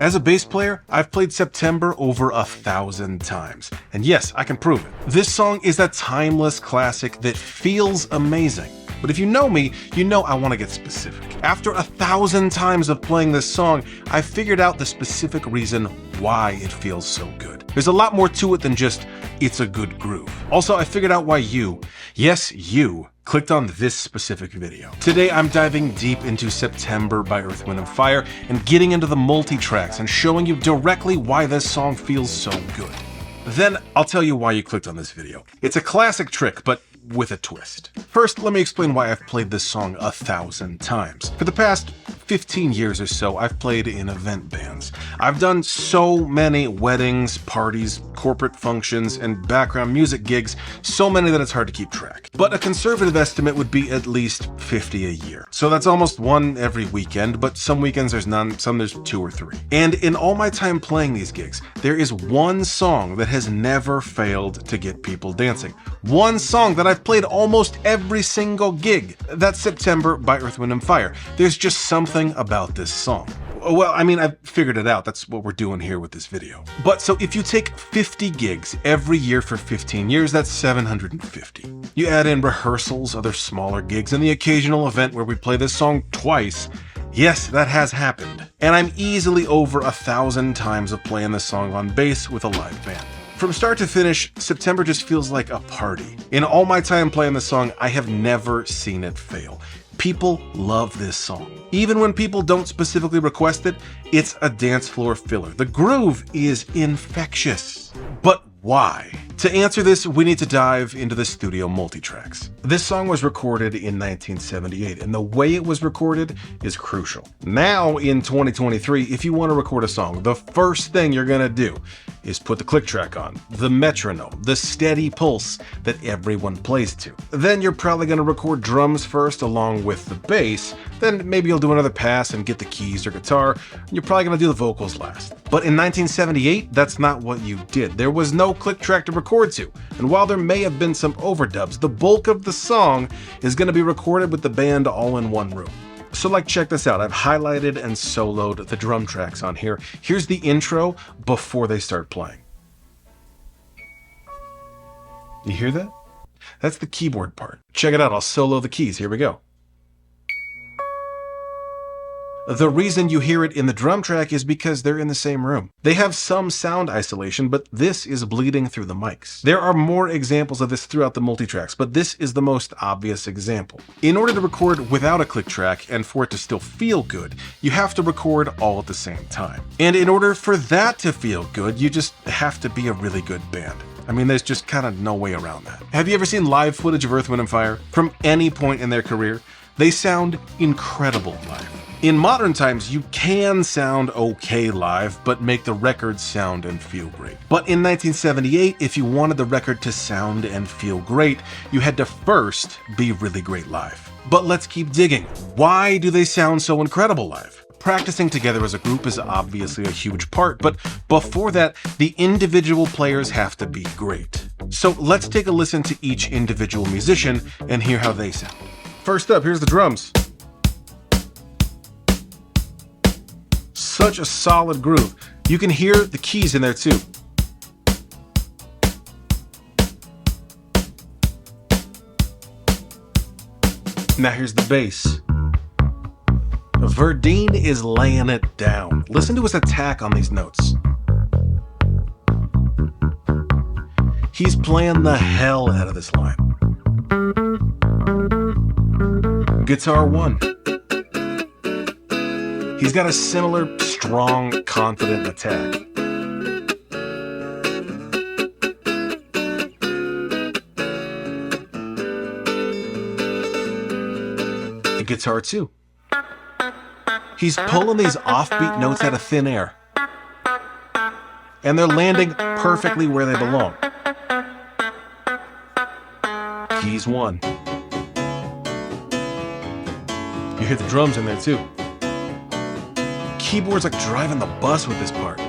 As a bass player, I've played September over 1,000 times. And yes, I can prove it. This song is a timeless classic that feels amazing. But if you know me, you know I want to get specific. After 1,000 times of playing this song, I figured out the specific reason why it feels so good. There's a lot more to it than just, it's a good groove. Also, I figured out why you, yes, you, clicked on this specific video. Today, I'm diving deep into September by Earth, Wind & Fire and getting into the multi-tracks and showing you directly why this song feels so good. Then, I'll tell you why you clicked on this video. It's a classic trick, but with a twist. First, let me explain why I've played this song 1,000 times. For the past 15 years or so, I've played in event bands. I've done so many weddings, parties, corporate functions, and background music gigs, so many that it's hard to keep track. But a conservative estimate would be at least 50 a year. So that's almost one every weekend, but some weekends there's none, some there's 2 or 3. And in all my time playing these gigs, there is one song that has never failed to get people dancing. One song that I've played almost every single gig. That's September by Earth, Wind & Fire. There's just something about this song. Well, I mean, I've figured it out. That's what we're doing here with this video. But so if you take 50 gigs every year for 15 years, that's 750. You add in rehearsals, other smaller gigs, and the occasional event where we play this song twice. Yes, that has happened. And I'm easily over 1,000 times of playing this song on bass with a live band. From start to finish, September just feels like a party. In all my time playing this song, I have never seen it fail. People love this song. Even when people don't specifically request it, it's a dance floor filler. The groove is infectious. But why? To answer this, we need to dive into the studio multitracks. This song was recorded in 1978, and the way it was recorded is crucial. Now, in 2023, if you want to record a song, the first thing you're gonna do is put the click track on, the metronome, the steady pulse that everyone plays to. Then you're probably gonna record drums first along with the bass, then maybe you'll do another pass and get the keys or guitar, and you're probably gonna do the vocals last. But in 1978, that's not what you did. There was no click track to record to, and while there may have been some overdubs, the bulk of the song is gonna be recorded with the band all in one room. So check this out. I've highlighted and soloed the drum tracks on here. Here's the intro before they start playing. You hear that? That's the keyboard part. Check it out. I'll solo the keys. Here we go. The reason you hear it in the drum track is because they're in the same room. They have some sound isolation, but this is bleeding through the mics. There are more examples of this throughout the multitracks, but this is the most obvious example. In order to record without a click track and for it to still feel good, you have to record all at the same time. And in order for that to feel good, you just have to be a really good band. I mean, there's just kind of no way around that. Have you ever seen live footage of Earth, Wind & Fire? From any point in their career, they sound incredible live. In modern times, you can sound okay live, but make the record sound and feel great. But in 1978, if you wanted the record to sound and feel great, you had to first be really great live. But let's keep digging. Why do they sound so incredible live? Practicing together as a group is obviously a huge part, but before that, the individual players have to be great. So let's take a listen to each individual musician and hear how they sound. First up, here's the drums. Such a solid groove. You can hear the keys in there too. Now here's the bass. Verdine is laying it down. Listen to his attack on these notes. He's playing the hell out of this line. Guitar 1. He's got a similar, strong, confident attack. The guitar 2. He's pulling these offbeat notes out of thin air. And they're landing perfectly where they belong. Keys 1. You hear the drums in there too. Keyboard's like driving the bus with this part.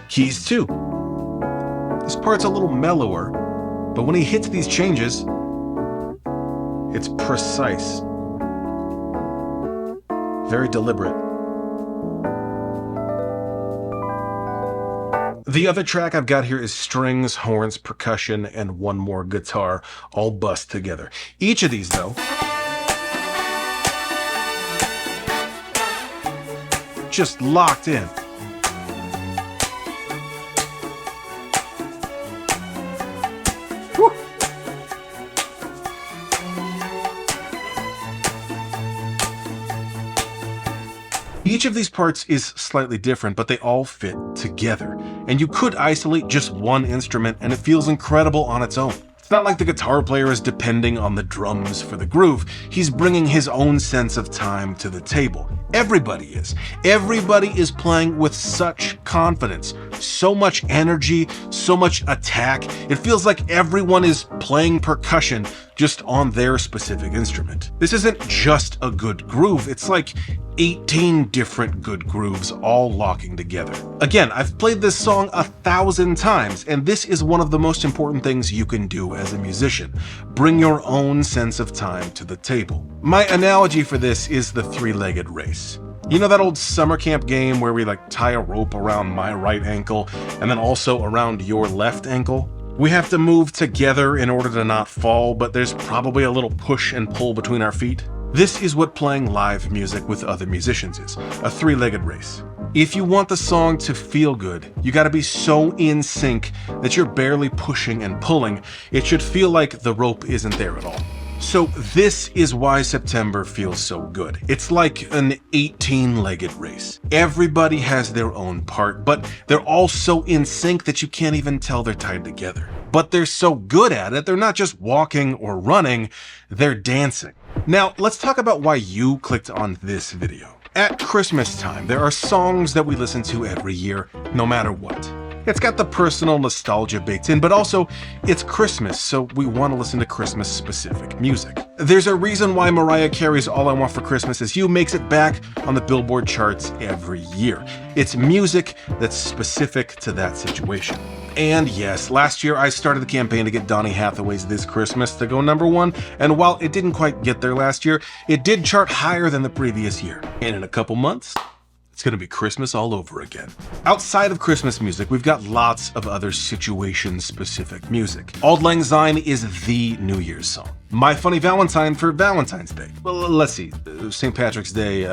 Keys 2. This part's a little mellower, but when he hits these changes, It's precise. Very deliberate. The other track I've got here is strings, horns, percussion, and one more guitar, all bussed together. Each of these, though, just locked in. Whew. Each of these parts is slightly different, but they all fit together. And you could isolate just one instrument and it feels incredible on its own. It's not like the guitar player is depending on the drums for the groove. He's bringing his own sense of time to the table. Everybody is. Everybody is playing with such confidence, so much energy, so much attack. It feels like everyone is playing percussion just on their specific instrument. This isn't just a good groove, it's like 18 different good grooves all locking together. Again, I've played this song 1,000 times, and this is one of the most important things you can do as a musician. Bring your own sense of time to the table. My analogy for this is the three-legged race. You know that old summer camp game where we tie a rope around my right ankle and then also around your left ankle? We have to move together in order to not fall, but there's probably a little push and pull between our feet. This is what playing live music with other musicians is, a three-legged race. If you want the song to feel good, you gotta be so in sync that you're barely pushing and pulling. It should feel like the rope isn't there at all. So this is why September feels so good. It's like an 18-legged race. Everybody has their own part, but they're all so in sync that you can't even tell they're tied together. But they're so good at it, they're not just walking or running, they're dancing. Now, let's talk about why you clicked on this video. At Christmas time, there are songs that we listen to every year, no matter what. It's got the personal nostalgia baked in, but also it's Christmas, so we want to listen to Christmas-specific music. There's a reason why Mariah Carey's All I Want for Christmas Is You makes it back on the Billboard charts every year. It's music that's specific to that situation. And yes, last year I started the campaign to get Donny Hathaway's This Christmas to go #1, and while it didn't quite get there last year, it did chart higher than the previous year. And in a couple months, it's gonna be Christmas all over again. Outside of Christmas music, we've got lots of other situation-specific music. Auld Lang Syne is the New Year's song. My Funny Valentine for Valentine's Day. Well, let's see, St. Patrick's Day,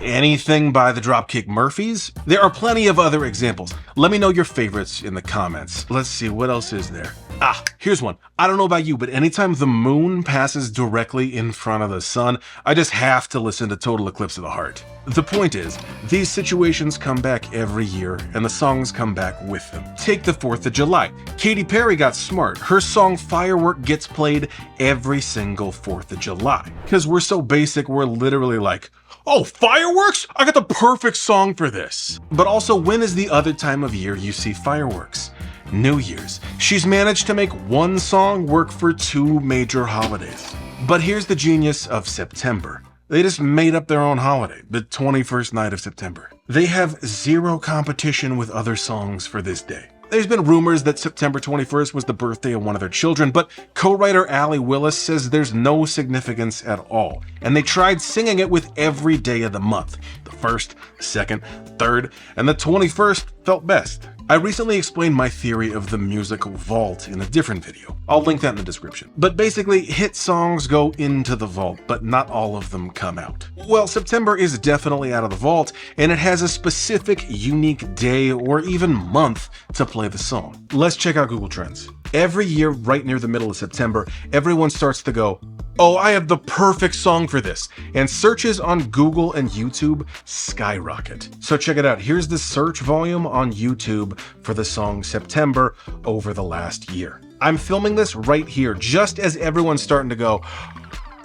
anything by the Dropkick Murphys? There are plenty of other examples. Let me know your favorites in the comments. Let's see, what else is there? Ah, here's one. I don't know about you, but anytime the moon passes directly in front of the sun, I just have to listen to Total Eclipse of the Heart. The point is, these situations come back every year, and the songs come back with them. Take the 4th of July. Katy Perry got smart. Her song Firework gets played every single 4th of July. Because we're so basic, we're literally like, oh, fireworks? I got the perfect song for this. But also, when is the other time of year you see fireworks? New Year's. She's managed to make one song work for 2 major holidays. But here's the genius of September. They just made up their own holiday, the 21st night of September. They have zero competition with other songs for this day. There's been rumors that September 21st was the birthday of one of their children, but co-writer Allie Willis says there's no significance at all, and they tried singing it with every day of the month. The 1st, 2nd, 3rd, and the 21st felt best. I recently explained my theory of the musical vault in a different video. I'll link that in the description. But basically, hit songs go into the vault, but not all of them come out. Well, September is definitely out of the vault, and it has a specific, unique day or even month to play the song. Let's check out Google Trends. Every year, right near the middle of September, everyone starts to go, oh, I have the perfect song for this. And searches on Google and YouTube skyrocket. So check it out. Here's the search volume on YouTube for the song September over the last year. I'm filming this right here, just as everyone's starting to go,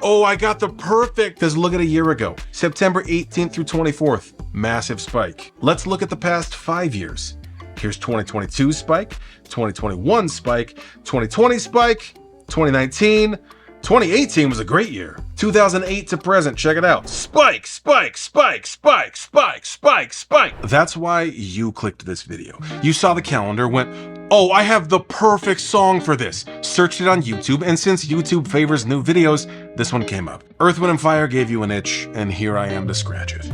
oh, I got the perfect, because look at a year ago. September 18th through 24th, massive spike. Let's look at the past 5 years. Here's 2022 spike, 2021 spike, 2020 spike, 2019, 2018 was a great year. 2008 to present, check it out. Spike, spike, spike, spike, spike, spike, spike. That's why you clicked this video. You saw the calendar, went, Oh, I have the perfect song for this. Searched it on YouTube, and since YouTube favors new videos, this one came up. Earth, Wind & Fire gave you an itch, and here I am to scratch it.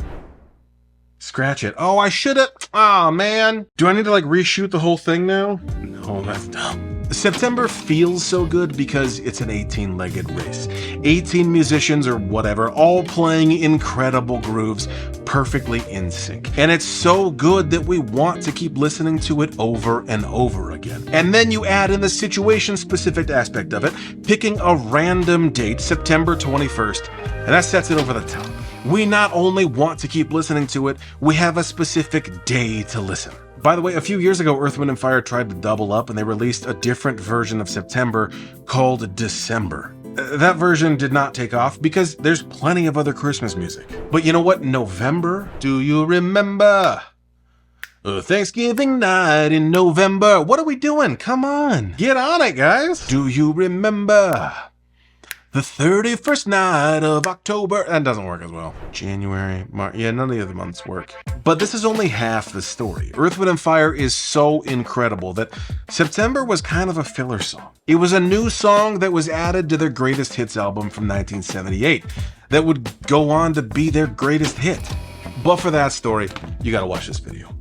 Scratch it. Oh, I should've. Aw, man. Do I need to, like, reshoot the whole thing now? No, that's dumb. September feels so good because it's an 18-legged race. 18 musicians or whatever, all playing incredible grooves, perfectly in sync. And it's so good that we want to keep listening to it over and over again. And then you add in the situation-specific aspect of it, picking a random date, September 21st, and that sets it over the top. We not only want to keep listening to it, we have a specific day to listen. By the way, a few years ago, Earth, Wind & Fire tried to double up and they released a different version of September called December. That version did not take off because there's plenty of other Christmas music. But you know what? November? Do you remember? Thanksgiving night in November. What are we doing? Come on. Get on it, guys. Do you remember? The 31st night of October. That doesn't work as well. January, March. Yeah, none of the other months work. But this is only half the story. Earth, Wind & Fire is so incredible that September was kind of a filler song. It was a new song that was added to their greatest hits album from 1978 that would go on to be their greatest hit. But for that story, you gotta watch this video.